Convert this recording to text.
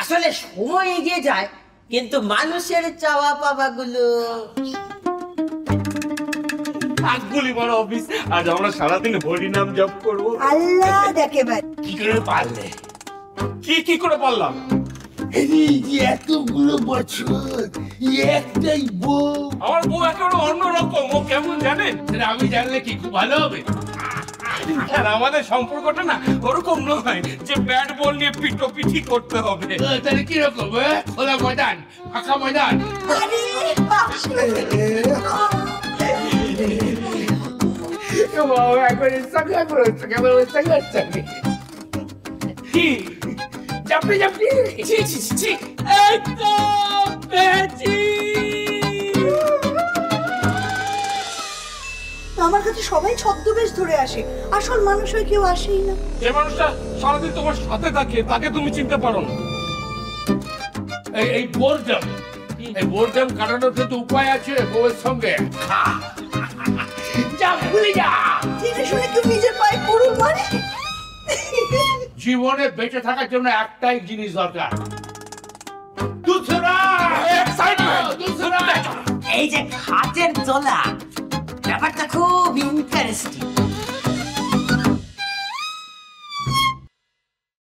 আসলে সময় এগিয়ে যায় কিন্তু মানুষের চাওয়া পাওয়া গুলো কাকগুলি বড় অফিস, আজ আমরা সারাদিন হরি নাম জপ করবো। আল্লাহ দেখে ভাই কি করে পারলে? কি করে পারলাম? এতগুলো বছর একটাই বউ। আমার বউ একেবারে অন্যরকম। ও কেমন জানেন? সেটা আমি জানলে কি খুব ভালো হবে। আর আমাদের সম্পর্কটা না ওরকম নয় যে ব্যাট বল নিয়ে পিঠি করতে হবে। তাহলে কিরকম? খোলা ময়দান, ফাঁকা ময়দান। কি চাপড়ি চাপড়ি ছি ছি ছি একদম পেয়েছি। আমার কাছে সবাই ছদ্মবেশ ধরে আসে, আসল মানুষ হয়ে কেউ আসেই না। যে মানুষটা সারাদিন তোমার সাথে থাকে তাকে তুমি চিনতে পারো না। এই বোরডাম কাটানোর কিন্তু উপায় আছে বউয়ের সঙ্গে। যা ভুলে যা। জেনে শুনে কেউ নিজের পায়ে কুড়ুল মারে। জীবনে বেঁচে থাকার জন্য একটাই জিনিস দরকার, এই যে খাটের তোলা ব্যাপারটা খুব ইন্টারেস্টিং।